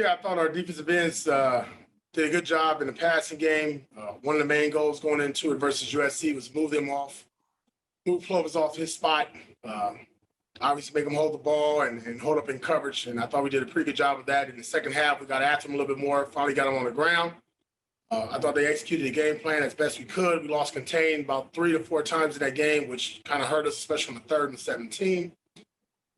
Yeah, I thought our defensive ends did a good job in the passing game. One of the main goals going into it versus USC was move them off, move Plovers off his spot. Um, Obviously, make them hold the ball and hold up in coverage. And I thought we did a pretty good job of that. In the second half, we got after them a little bit more, finally got them on the ground. I thought they executed the game plan as best we could. We lost contain about 3 to 4 times in that game, which kind of hurt us, especially on the 3rd and 17.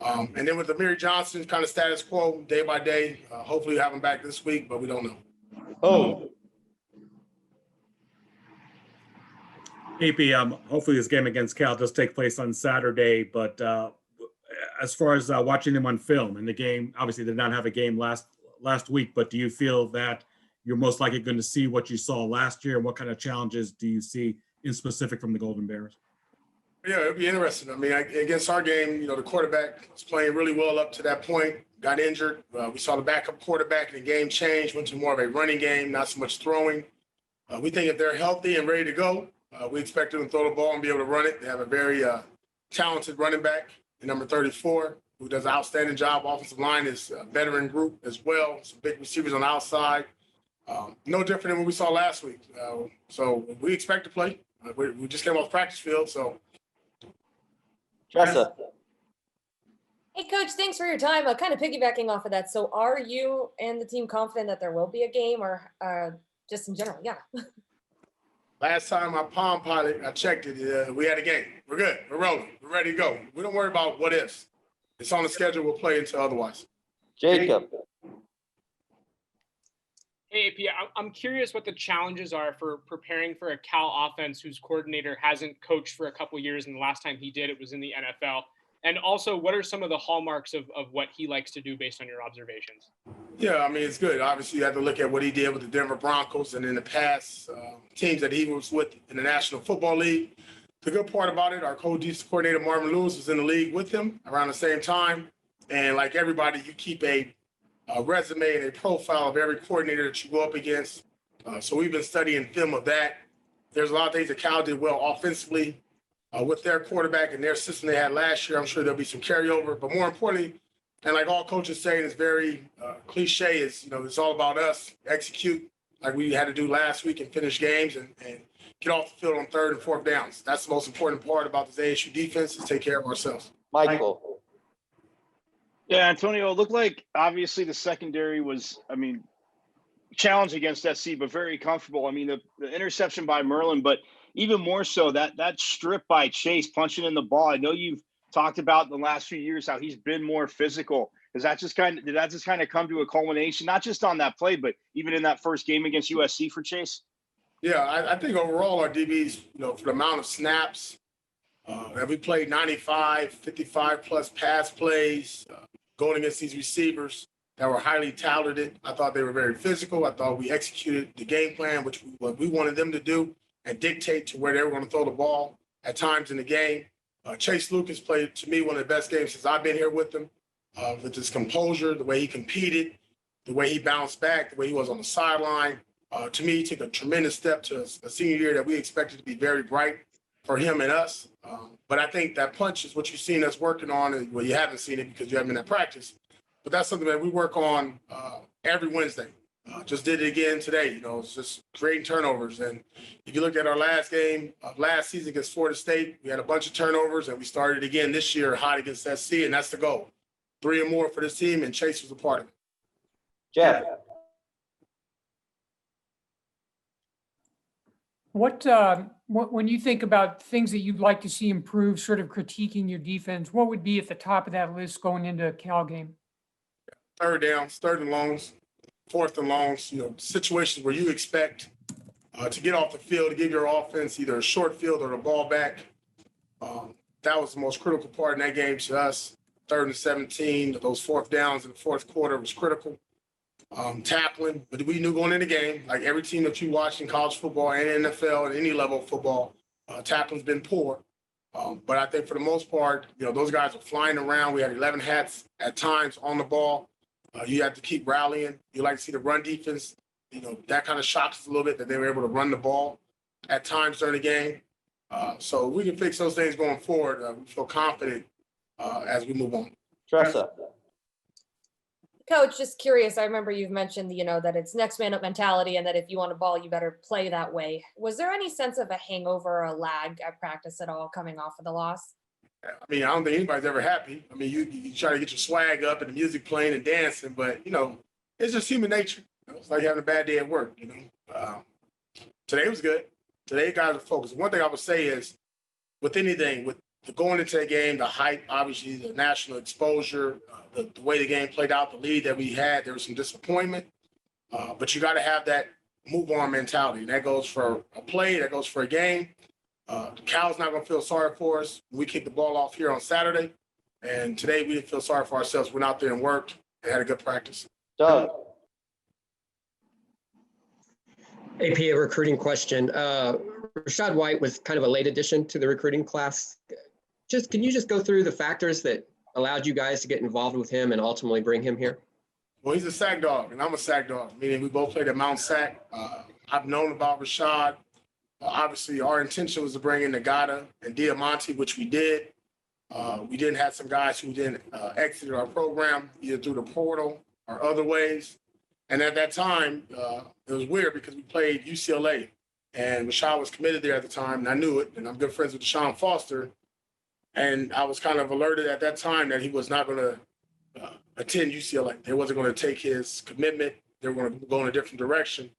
And then with Amiri Johnson, kind of status quo day by day. Hopefully, we have him back this week, but we don't know. Oh, AP, hopefully this game against Cal does take place on Saturday, but as far as watching them on film in the game, obviously they did not have a game last week, but do you feel that you're most likely going to see what you saw last year, and what kind of challenges do you see in specific from the Golden Bears? Yeah, it'll be interesting. I mean, against our game, the quarterback was playing really well up to that point, got injured. We saw the backup quarterback and the game change, went to more of a running game, not so much throwing. We think if they're healthy and ready to go, we expect them to throw the ball and be able to run it. They have a very talented running back, number 34, who does an outstanding job. Offensive line is a veteran group as well. Some big receivers on the outside. No different than what we saw last week. So we expect to play. We just came off practice field, so. Tressa. Hey, Coach, thanks for your time. Kind of piggybacking off of that. So are you and the team confident that there will be a game, or just in general? Yeah. Last time I Palm Pilot, I checked it. We had a game. We're good. We're rolling. We're ready to go. We don't worry about what ifs. It's on the schedule. We'll play until otherwise. Jacob. Hey, AP, I'm curious what the challenges are for preparing for a Cal offense whose coordinator hasn't coached for a couple years, and the last time he did, it was in the NFL. And also, what are some of the hallmarks of what he likes to do based on your observations? Yeah, I mean, it's good. Obviously, you have to look at what he did with the Denver Broncos and in the past teams that he was with in the National Football League. The good part about it, our co-defensive coordinator, Marvin Lewis, was in the league with him around the same time. And like everybody, you keep a resume and a profile of every coordinator that you go up against. So we've been studying film of that. There's a lot of things that Cal did well offensively with their quarterback and their system they had last year. I'm sure there'll be some carryover. But more importantly, and like all coaches say, it's very cliche, is, it's all about us, execute like we had to do last week and finish games and get off the field on 3rd and 4th downs. That's the most important part about this ASU defense, is take care of ourselves. Michael. Yeah, Antonio, it looked like obviously the secondary was, challenge against SC, but very comfortable. The interception by Merlin, but even more so that strip by Chase punching in the ball. I know you've talked about in the last few years how he's been more physical. Did that just kind of come to a culmination, not just on that play, but even in that first game against USC for Chase? Yeah, I think overall our DBs, for the amount of snaps that we played, 95, 55 plus pass plays, going against these receivers that were highly talented. I thought they were very physical. I thought we executed the game plan, what we wanted them to do, and dictate to where they were going to throw the ball at times in the game. Chase Lucas played, to me, one of the best games since I've been here with him, with his composure, the way he competed, the way he bounced back, the way he was on the sideline. To me, he took a tremendous step to a senior year that we expected to be very bright for him and us. But I think that punch is what you've seen us working on. And, well, you haven't seen it because you haven't been at practice. But that's something that we work on every Wednesday. Just did it again today. It's just creating turnovers. And if you look at our last game of last season against Florida State, we had a bunch of turnovers, and we started again this year hot against SC, and that's the goal. 3 or more for this team, and Chase was a part of it. Jeff. When you think about things that you'd like to see improve, sort of critiquing your defense, what would be at the top of that list going into a Cal game? 3rd downs, 3rd and longs, 4th and longs, situations where you expect to get off the field, to give your offense either a short field or the ball back. That was the most critical part in that game to us. 3rd and 17, those 4th downs in the 4th quarter was critical. Tackling, but we knew going in the game, like every team that you watch in college football and NFL and any level of football, tackling's been poor. But I think for the most part, those guys are flying around. We had 11 hats at times on the ball. You have to keep rallying. You like to see the run defense. That kind of shocks us a little bit that they were able to run the ball at times during the game. So we can fix those things going forward. We feel confident as we move on. Tressa. Coach, just curious, I remember you've mentioned, that it's next man up mentality and that if you want a ball, you better play that way. Was there any sense of a hangover or a lag at practice at all coming off of the loss? I mean, I don't think anybody's ever happy. I mean, you try to get your swag up and the music playing and dancing, but, it's just human nature. It's like having a bad day at work, Today was good. Today guys are focused. One thing I would say is with anything, with going into the game, the hype, obviously the national exposure, the way the game played out, the lead that we had, there was some disappointment. But you got to have that move on mentality. And that goes for a play, that goes for a game. Cal's not going to feel sorry for us. We kicked the ball off here on Saturday. And today we didn't feel sorry for ourselves. We went out there and worked and had a good practice. Doug. AP, a recruiting question. Rashad White was kind of a late addition to the recruiting class. Can you just go through the factors that allowed you guys to get involved with him and ultimately bring him here? Well, he's a sack dog, and I'm a sack dog, meaning we both played at Mount Sac. I've known about Rashad. Obviously, our intention was to bring in Nagata and Diamante, which we did. We didn't have some guys who didn't exit our program, either through the portal or other ways. And at that time, it was weird because we played UCLA, and Rashad was committed there at the time, and I knew it, and I'm good friends with Deshaun Foster. And I was kind of alerted at that time that he was not going to attend UCLA. They wasn't going to take his commitment. They were going to go in a different direction.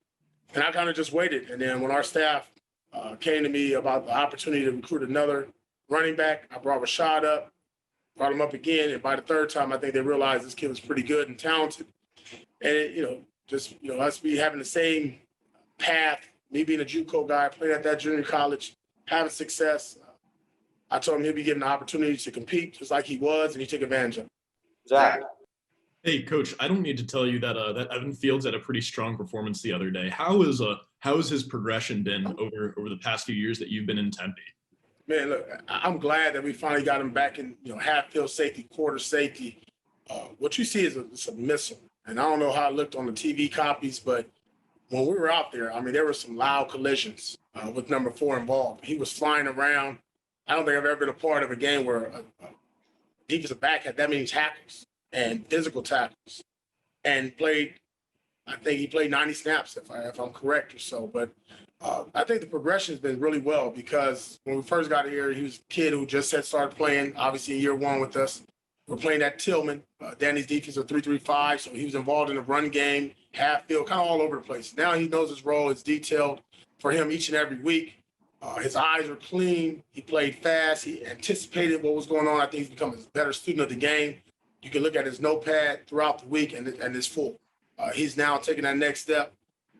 And I kind of just waited. And then when our staff came to me about the opportunity to recruit another running back, I brought Rashad up, brought him up again. And by the third time, I think they realized this kid was pretty good and talented. And, us be having the same path, me being a JUCO guy, playing at that junior college, having success. I told him he'd be given the opportunity to compete just like he was, and he took advantage of it. Zach. Hey, Coach, I don't need to tell you that that Evan Fields had a pretty strong performance the other day. How has his progression been over the past few years that you've been in Tempe? Man, look, I'm glad that we finally got him back in, half field safety, quarter safety. What you see is a missile. And I don't know how it looked on the TV copies, but when we were out there, I mean, there were some loud collisions with number 4 involved. He was flying around. I don't think I've ever been a part of a game where a defensive back had that many tackles and physical tackles and played, I think he played 90 snaps if I'm correct or so. But I think the progression has been really well because when we first got here, he was a kid who just had started playing, obviously in year 1 with us. We're playing at Tillman, Danny's defense of 3-3-5, so he was involved in the run game, half field, kind of all over the place. Now he knows his role. It's detailed for him each and every week. His eyes are clean. He played fast. He anticipated what was going on. I think he's become a better student of the game. You can look at his notepad throughout the week, and it's full. He's now taking that next step,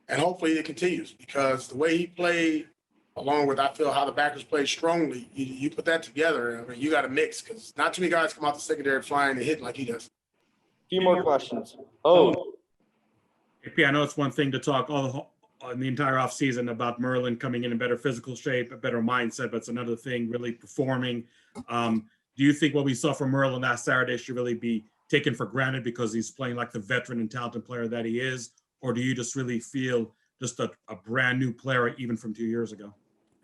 and hopefully it continues because the way he played, along with, I feel, how the backers played strongly, you put that together, I mean, you got a mix because not too many guys come out the secondary flying and hitting like he does. A few more questions. Oh, I know it's one thing to talk all the entire offseason about Merlin coming in better physical shape, a better mindset, but it's another thing really performing. Do you think what we saw from Merlin last Saturday should really be taken for granted because he's playing like the veteran and talented player that he is? Or do you just really feel just a brand new player even from 2 years ago?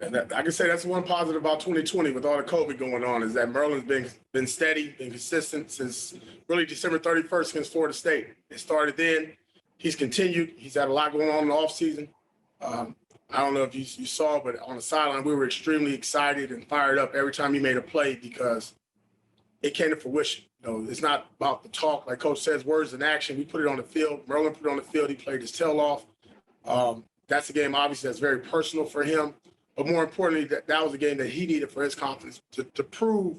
And I can say that's one positive about 2020 with all the COVID going on is that Merlin's been steady, been consistent since really December 31st against Florida State. It started then. He's continued. He's had a lot going on in the offseason. I don't know if you saw, but on the sideline, we were extremely excited and fired up every time he made a play because it came to fruition. It's not about the talk. Like Coach says, words and action. We put it on the field. Merlin put it on the field. He played his tail off. That's a game, obviously, that's very personal for him. But more importantly, that was a game that he needed for his confidence to prove,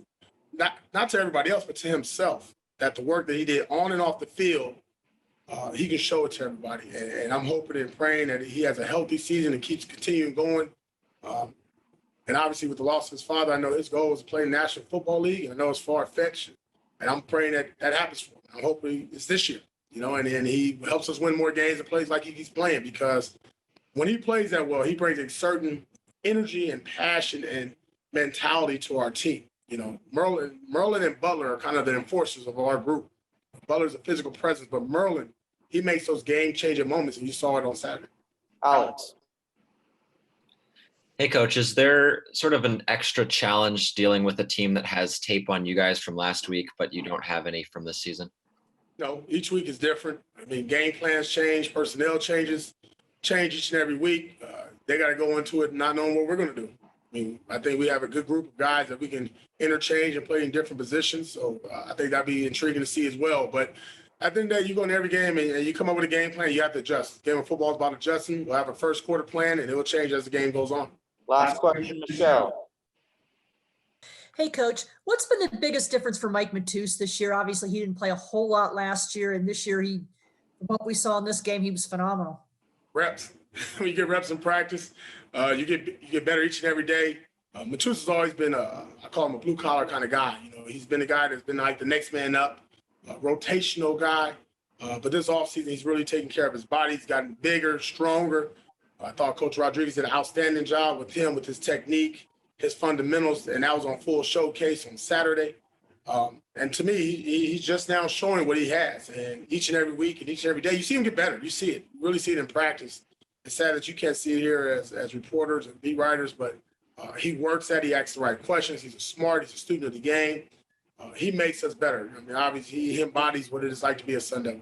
not to everybody else, but to himself, that the work that he did on and off the field, he can show it to everybody. And I'm hoping and praying that he has a healthy season and keeps continuing going. And obviously, with the loss of his father, I know his goal is to play in the National Football League. And I know it's far-fetched. And I'm praying that happens for him. I'm hoping it's this year, and he helps us win more games and plays like he's playing because when he plays that well, he brings a certain energy and passion and mentality to our team. Merlin and Butler are kind of the enforcers of our group. Butler's a physical presence, but Merlin, he makes those game-changing moments, and you saw it on Saturday. Alex. Hey, Coach, is there sort of an extra challenge dealing with a team that has tape on you guys from last week, but you don't have any from this season? No, each week is different. I mean, game plans change, personnel change each and every week. They got to go into it not knowing what we're going to do. I mean, I think we have a good group of guys that we can interchange and play in different positions. So I think that'd be intriguing to see as well. But I think that you go in every game and you come up with a game plan, you have to adjust. Game of football is about adjusting. We'll have a first quarter plan and it will change as the game goes on. Last question, Michelle. Hey, Coach, what's been the biggest difference for Mike Matus this year? Obviously, he didn't play a whole lot last year, and this year, what we saw in this game, he was phenomenal. Reps. When you get reps in practice, you get better each and every day. Matus has always been I call him a blue collar kind of guy. You know, he's been a guy that's been like the next man up, a rotational guy. But this offseason, he's really taken care of his body. He's gotten bigger, stronger. I thought Coach Rodriguez did an outstanding job with him, with his technique, his fundamentals, and that was on full showcase on Saturday. And to me, he's just now showing what he has. And each and every week and each and every day, you see him get better. You see it. You really see it in practice. It's sad that you can't see it here as reporters and beat writers, but he works at it. He asks the right questions. He's smart. He's a student of the game. He makes us better. I mean, obviously, he embodies what it is like to be a Sun Devil.